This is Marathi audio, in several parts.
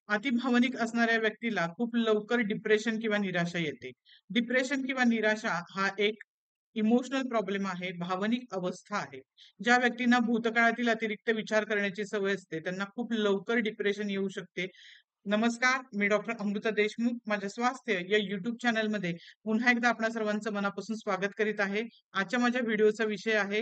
अतिभावनिक असणाऱ्या व्यक्तीला खूप लवकर डिप्रेशन किंवा निराशा येते. डिप्रेशन किंवा निराशा हा एक इमोशनल प्रॉब्लेम आहे, भावनिक अवस्था आहे. ज्या व्यक्तींना भूतकाळातील अतिरिक्त विचार करण्याची सवय असते, त्यांना खूप लवकर डिप्रेशन येऊ शकते. नमस्कार, मी डॉक्टर अमृता देशमुख. माझ्या स्वास्थ्य या YouTube चॅनलमध्ये पुन्हा एकदा आपणा सर्वांचं मनापासून स्वागत करीत आहे. आजच्या माझ्या व्हिडिओचा विषय आहे,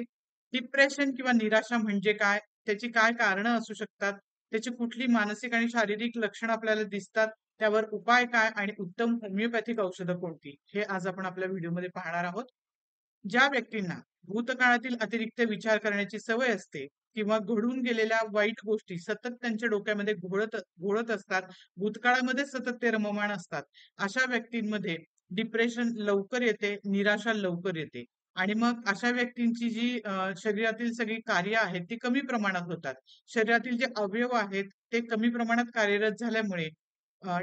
डिप्रेशन किंवा निराशा म्हणजे काय? त्याची काय कारणं असू शकतात? त्याची कुठली मानसिक आणि शारीरिक लक्षणं आपल्याला दिसतात? त्यावर उपाय काय आणि उत्तम होमिओपॅथिक औषधं कोणती? हे आज आपण आपल्या व्हिडिओमध्ये पाहणार आहोत. ज्या व्यक्तींना भूतकाळातील अतिरिक्त विचार करण्याची सवय असते किंवा घडून गेलेल्या वाईट गोष्टी सतत त्यांच्या डोक्यामध्ये घोळत घोळत असतात, भूतकाळामध्ये सतत ते रममाण असतात, अशा व्यक्तींमध्ये डिप्रेशन लवकर येते, निराशा लवकर येते. आणि मग अशा व्यक्तींची जी शरीरातील सगळी कार्य आहेत ती कमी प्रमाणात होतात. शरीरातील जे अवयव आहेत ते कमी प्रमाणात कार्यरत झाल्यामुळे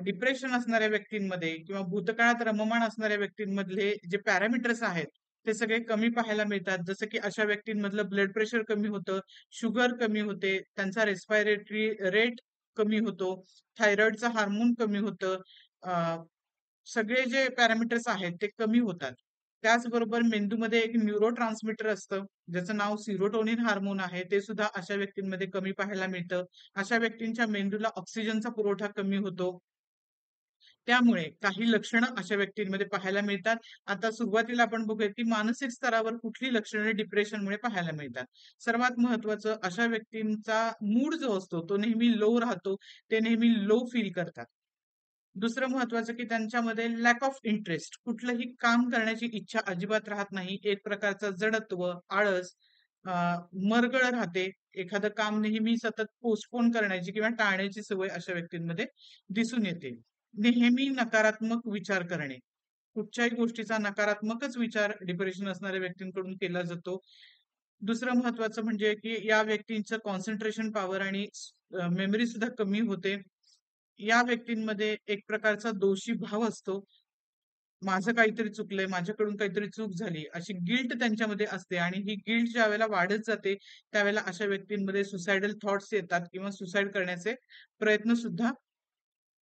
डिप्रेशन असणाऱ्या व्यक्तींमध्ये किंवा भूतकाळात रममाण असणाऱ्या व्यक्तींमधले जे पॅरामीटर्स आहेत ते सगळे कमी पाहायला मिळतात. जसं की अशा व्यक्तींमधलं ब्लड प्रेशर कमी होतं, शुगर कमी होते, त्यांचा रेस्पिरेटरी रेट कमी होतो, थायरॉइडचं हार्मोन कमी होतं. अ, सगळे जे पॅरामीटर्स आहेत ते कमी होतात. त्याचबरोबर मेंदूमध्ये एक न्यूरोट्रान्समीटर असतं, ज्याचं नाव सिरोटोनिन हार्मोन आहे. ते सुद्धा अशा व्यक्तींमध्ये कमी पाहायला मिळतं. अशा व्यक्तींच्या मेंदूला ऑक्सिजनचा पुरवठा कमी होतो. त्यामुळे काही लक्षणं अशा व्यक्तींमध्ये पाहायला मिळतात. आता सुरुवातीला आपण बघूया, की मानसिक स्तरावर कुठली लक्षणे डिप्रेशनमुळे पाहायला मिळतात. सर्वात महत्त्वाचं अशा व्यक्तींचा मूड जो असतो, तो नेहमी लो राहतो. ते नेहमी लो फील करतात. दुसरं महत्त्वाचं, की त्यांच्यामध्ये लॅक ऑफ इंटरेस्ट, कुठलंही काम करण्याची इच्छा अजिबात राहत नाही. एक प्रकारचं जडत्व, आळस, अ, मरगळ राहते. एखादं काम नेहमी सतत पोस्टपोन करण्याची किंवा टाळण्याची सवय अशा व्यक्तींमध्ये दिसून येते. नेहमी नकारात्मक विचार करणे. कुठच्याही गोष्टीचा नकारात्मकच विचार डिप्रेशन असणाऱ्या व्यक्तींकडून केला जातो. दुसरं महत्त्वाचं म्हणजे, की या व्यक्तींचं कॉन्सन्ट्रेशन पॉवर आणि मेमरी सुद्धा कमी होते. या व्यक्तींमध्ये एक प्रकारचा दोषी भाव असतो. माझं काहीतरी चुकलंय, माझ्याकडून काहीतरी चूक झाली, अशी गिल्ट त्यांच्यामध्ये असते आणि ही गिल्ट ज्यावेळेला वाढत जाते, त्यावेळेला अशा व्यक्तींमध्ये सुसायडल थॉट्स येतात किंवा सुसाईड करण्याचे प्रयत्न सुद्धा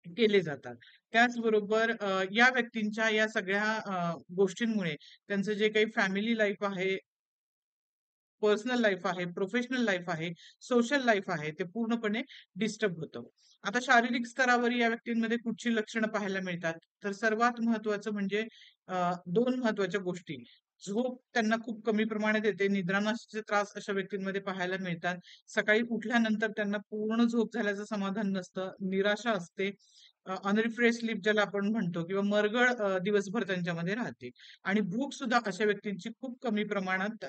केले जातात. त्याचबरोबर या व्यक्तींच्या या सगळ्या गोष्टींमुळे त्यांचं जे काही फॅमिली लाईफ आहे, पर्सनल लाईफ आहे, प्रोफेशनल लाईफ आहे, सोशल लाईफ आहे, ते पूर्णपणे डिस्टर्ब होतं. आता शारीरिक स्तरावर या व्यक्तींमध्ये कुठची लक्षणं पाहायला मिळतात? तर सर्वात महत्त्वाचं म्हणजे 2 महत्त्वाच्या गोष्टी. झोप त्यांना खूप कमी प्रमाणात येते. निद्रानाशाचे त्रास अशा व्यक्तींमध्ये पाहायला मिळतात. सकाळी उठल्यानंतर त्यांना पूर्ण झोप झाल्याचं समाधान नसतं. निराशा असते. अनरिफ्रेश स्लीप ज्याला आपण म्हणतो किंवा मरगळ दिवसभर त्यांच्यामध्ये राहते. आणि भूक सुद्धा अशा व्यक्तींची खूप कमी प्रमाणात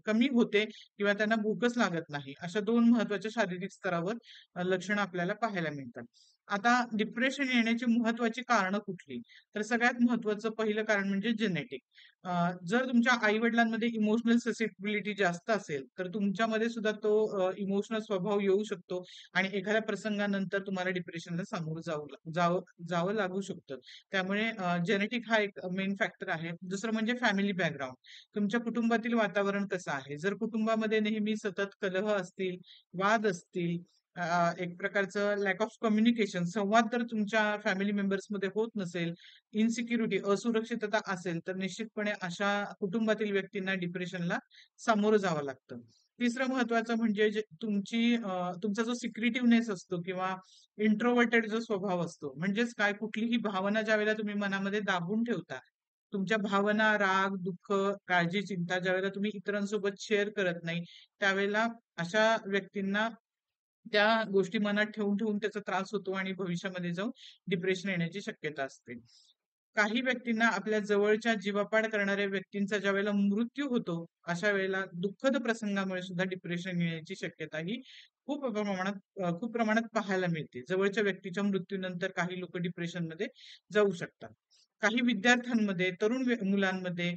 कमी होते किंवा त्यांना भूकच लागत नाही. अशा 2 महत्त्वाच्या शारीरिक स्तरावर लक्षणं आपल्याला पाहायला मिळतात. आता डिप्रेशन येण्याची महत्त्वाची कारणं कुठली? तर सगळ्यात महत्त्वाचं पहिलं कारण म्हणजे जेनेटिक. जर तुमच्या आई-वडिलांमध्ये इमोशनल ससेप्टिबिलिटी जास्त असेल, तर तुमच्यामध्ये सुद्धा तो इमोशनल स्वभाव येऊ शकतो आणि एखाद्या प्रसंगानंतर तुम्हाला डिप्रेशनला सामोरं जावं लागू शकतं. त्यामुळे जेनेटिक हा एक मेन फॅक्टर आहे. दुसरं म्हणजे फॅमिली बॅकग्राऊंड. तुमच्या कुटुंबातील वातावरण कसं आहे? जर कुटुंबामध्ये नेहमी सतत कलह असतील, वाद असतील, एक प्रकारचं लॅक ऑफ कम्युनिकेशन, संवाद जर तुमच्या फॅमिली मेंबर्समध्ये होत नसेल, इन्सिक्युरिटी, असुरक्षितता असेल, तर निश्चितपणे अशा कुटुंबातील व्यक्तींना डिप्रेशनला सामोरं जावं लागतं. तिसरं महत्त्वाचं म्हणजे जे तुमचा जो सिक्रेटिव्हनेस असतो किंवा इंट्रोव्हर्टेड जो स्वभाव असतो, म्हणजेच काय, कुठलीही भावना ज्यावेळेला तुम्ही मनामध्ये दाबून ठेवता, तुमच्या भावना, राग, दुःख, काळजी, चिंता ज्यावेळेला तुम्ही इतरांसोबत शेअर करत नाही, त्यावेळेला अशा व्यक्तींना त्या गोष्टी मनात ठेवून त्याचा त्रास होतो आणि भविष्यामध्ये जाऊन डिप्रेशन येण्याची शक्यता असते. काही व्यक्तींना आपल्या जवळच्या जीवापाड करणाऱ्या व्यक्तींचा ज्यावेळेला मृत्यू होतो, अशा वेळेला दुःखद प्रसंगामुळे सुद्धा डिप्रेशन येण्याची शक्यता ही खूप प्रमाणात पाहायला मिळते. जवळच्या व्यक्तीच्या मृत्यूनंतर काही लोकं डिप्रेशनमध्ये जाऊ शकतात. काही विद्यार्थ्यांमध्ये, तरुण मुलांमध्ये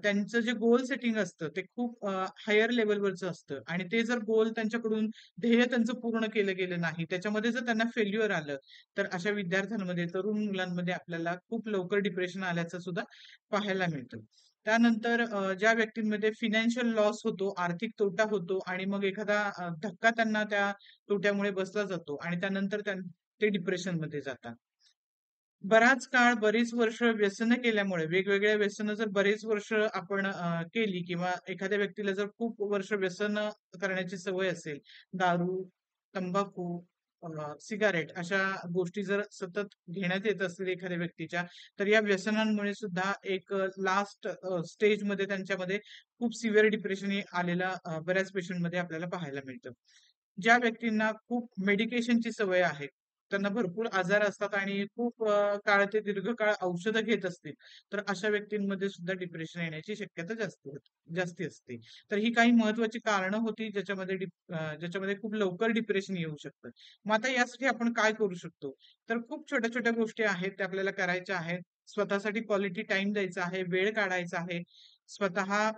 त्यांचं जे गोल सेटिंग असतं ते खूप हायर लेव्हलवरचं असतं आणि ते जर गोल त्यांच्याकडून ध्येय त्यांचं पूर्ण केलं गेलं नाही, त्याच्यामध्ये जर त्यांना फेल्युअर आलं, तर अशा विद्यार्थ्यांमध्ये, तरुण मुलांमध्ये आपल्याला खूप लवकर डिप्रेशन आल्याचं सुद्धा पाहायला मिळतं. त्यानंतर ज्या व्यक्तींमध्ये फायनान्शियल लॉस होतो, आर्थिक तोटा होतो आणि मग एखादा धक्का त्यांना त्या तोट्यामुळे बसला जातो आणि त्यानंतर ते डिप्रेशनमध्ये जातात. बराच काळ, बरीच वर्ष व्यसनं केल्यामुळे, वेगवेगळ्या व्यसनं जर बरेच वर्ष आपण केली किंवा एखाद्या व्यक्तीला जर खूप वर्ष व्यसनं करण्याची सवय असेल, दारू, तंबाखू, सिगारेट अशा गोष्टी जर सतत घेण्यात येत असतील एखाद्या व्यक्तीच्या, तर या व्यसनांमुळे सुद्धा एक लास्ट स्टेजमध्ये त्यांच्यामध्ये खूप सिव्हिअर डिप्रेशन हे आलेलं बऱ्याच पेशंटमध्ये आपल्याला पाहायला मिळतं. ज्या व्यक्तींना खूप मेडिकेशनची सवय आहे, त्यांना भरपूर आजार असतात आणि खूप काळ ते दीर्घकाळ औषधं घेत असतील, तर अशा व्यक्तींमध्ये सुद्धा डिप्रेशन येण्याची शक्यता जास्ती असते. तर ही काही महत्त्वाची कारणं होती ज्याच्यामध्ये खूप लवकर डिप्रेशन येऊ शकतं. मग आता यासाठी आपण काय करू शकतो? तर खूप छोट्या-छोट्या गोष्टी आहेत त्या आपल्याला करायच्या आहेत. स्वतःसाठी क्वालिटी टाईम द्यायचा आहे, वेळ काढायचा आहे. स्वतः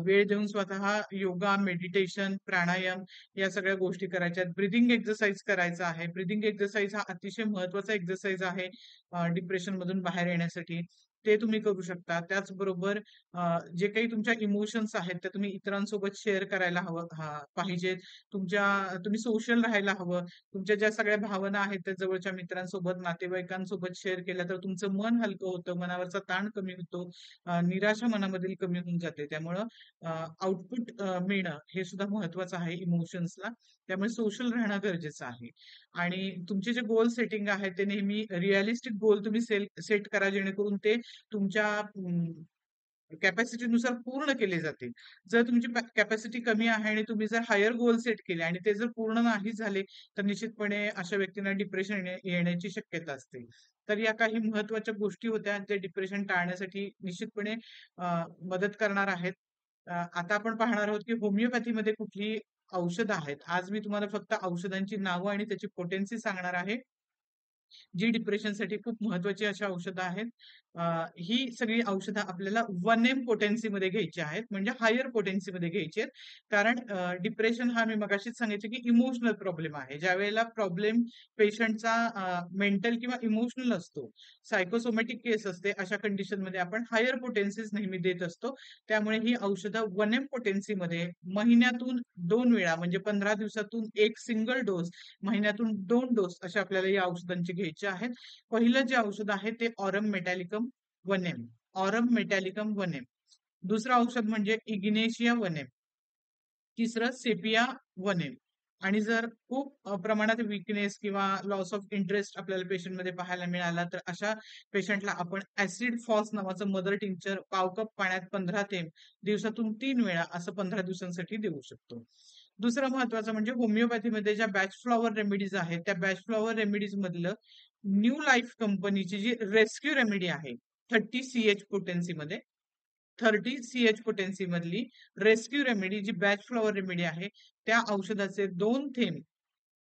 वेळ देऊन स्वतः योगा, मेडिटेशन, प्राणायाम या सगळ्या गोष्टी करायच्या आहेत. ब्रीथिंग एक्सरसाइज करायचा आहे. ब्रीथिंग एक्सरसाइज हा अतिशय महत्त्वाचा एक्सरसाइज आहे डिप्रेशनमधून बाहेर येण्यासाठी. ते तुम्ही करू शकता. त्याचबरोबर जे काही तुमच्या इमोशन्स आहेत, त्या तुम्ही इतरांसोबत शेअर करायला पाहिजेत. तुम्ही सोशल राहायला हवं. तुमच्या ज्या सगळ्या भावना आहेत, त्या जवळच्या मित्रांसोबत, नातेवाईकांसोबत शेअर केल्या तर तुमचं मन हलकं होतं, मनावरचा ताण कमी होतो, निराशा मनामधील कमी होऊन जाते. त्यामुळं आउटपुट मिळणं हे सुद्धा महत्वाचं आहे इमोशन्सला. त्यामुळे सोशल राहणं गरजेचं आहे. आणि तुमचे जे गोल सेटिंग आहे ते नेहमी रिअलिस्टिक गोल तुम्ही सेट करा जेणेकरून ते तुमच्या कॅपॅसिटीनुसार पूर्ण केले जातील. जर तुमची कॅपॅसिटी कमी आहे आणि तुम्ही जर हायर गोल सेट केले आणि ते जर पूर्ण नाही झाले, तर निश्चितपणे अशा व्यक्तींना डिप्रेशन येण्याची शक्यता असते. तर या काही महत्त्वाच्या गोष्टी होत्या, जे डिप्रेशन टाळण्यासाठी निश्चितपणे मदत करणार आहेत. आता आपण पाहणार आहोत, की होमिओपॅथीमध्ये कुठली औषधं आहेत. आज मी तुम्हाला फक्त औषधांची नावं आणि त्याची पोटेन्सी सांगणार आहे. जी डिप्रेशनसाठी खूप महत्त्वाची अशी औषधं आहेत. अ, ही सगळी औषधं आपल्याला 1 पोटेन्सीमध्ये घ्यायची आहेत, म्हणजे हायर पोटेन्सीमध्ये घ्यायची आहेत. कारण डिप्रेशन हा मी मगाशीच सांगितलं, की इमोशनल प्रॉब्लेम आहे. ज्यावेळेला प्रॉब्लेम पेशंटचा मेंटल किंवा इमोशनल असतो, सायकोसोमॅटिक केस असते, अशा कंडिशनमध्ये आपण हायर पोटेन्सीज नेहमी देत असतो. त्यामुळे ही औषधं 1 पोटेन्सीमध्ये महिन्यातून 2 वेळा म्हणजे 15 दिवसातून 1 सिंगल डोस, महिन्यातून 2 डोस अशा आपल्याला या औषधांचे घ्यायचे आहेत. पहिलं जे औषध आहे ते ऑरम मेटॅलिकम 1 ऑरम मेटॅलिकम 1 दुसरं औषध म्हणजे इग्नेशिया 1 तिसरं सेपिया 1 आणि जर खूप प्रमाणात वीकनेस किंवा लॉस ऑफ इंटरेस्ट आपल्याला पेशंटमध्ये पाहायला मिळाला, तर अशा पेशंटला आपण ॲसिड फॉस नावाचं मदर टिंक्चर पाव कप पाण्यात 15 थेंब दिवसातून 3 वेळा असं 15 दिवसांसाठी देऊ शकतो. दुसरं महत्वाचं म्हणजे होमिओपॅथीमध्ये ज्या बॅच फ्लॉवर रेमेडीज आहेत, त्या बॅच फ्लॉवर रेमेडीज मधलं न्यू लाईफ कंपनीची जी रेस्क्यू रेमेडी आहे, 30 सीएच पोटेन्सीमध्ये 30 सीएच पोटेन्सी मधली रेस्क्यू रेमेडी जी बॅच फ्लॉवर रेमेडी आहे, त्या औषधाचे 2 थेंब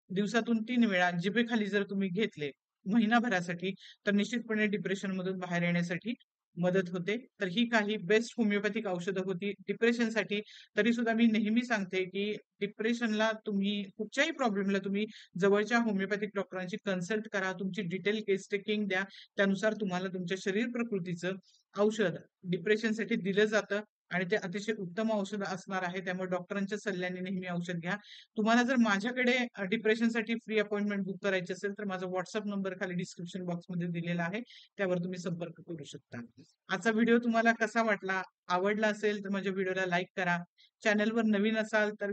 दिवसातून 3 वेळा जिभेखाली जर तुम्ही घेतले महिनाभरासाठी, तर निश्चितपणे डिप्रेशनमधून बाहेर येण्यासाठी मदत होते. तर ही काही बेस्ट होमिओपॅथिक औषधं होती डिप्रेशनसाठी. तरी सुद्धा मी नेहमी सांगते, की डिप्रेशनला तुम्ही कुठच्याही प्रॉब्लेमला तुम्ही जवळच्या होमिओपॅथिक डॉक्टरांची कन्सल्ट करा. तुमची डिटेल केस टेकिंग द्या. त्यानुसार तुम्हाला तुमच्या शरीर प्रकृतीचं औषध डिप्रेशनसाठी दिलं जातं आणि ते अतिशय उत्तम औषध असणार आहे. त्यामुळे डॉक्टरांच्या सल्ल्याने नेहमी औषध घ्या. तुम्हाला जर माझ्याकडे डिप्रेशनसाठी फ्री अपॉइंटमेंट बुक करायची असेल, तर माझा WhatsApp नंबर खाली डिस्क्रिप्शन बॉक्समध्ये दिलेला आहे. त्यावर तुम्ही संपर्क करू शकता. आजचा व्हिडिओ तुम्हाला कसा वाटला? आवडला असेल तर माझ्या व्हिडिओला लाईक करा. चॅनलवर नवीन असाल तर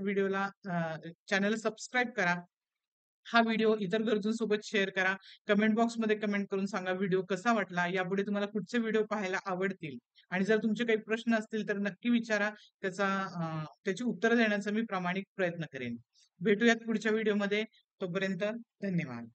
चॅनलला सबस्क्राईब करा. हा व्हिडिओ इतर गरजूंसोबत शेअर करा. कमेंट बॉक्समध्ये कमेंट करून सांगा व्हिडिओ कसा वाटला. यापुढे तुम्हाला कुठचे व्हिडिओ पाहायला आवडतील आणि जर तुमचे काही प्रश्न असतील तर नक्की विचारा. त्याची उत्तरं देण्याचा मी प्रामाणिक प्रयत्न करेन. भेटूयात पुढच्या व्हिडिओमध्ये. तोपर्यंत धन्यवाद.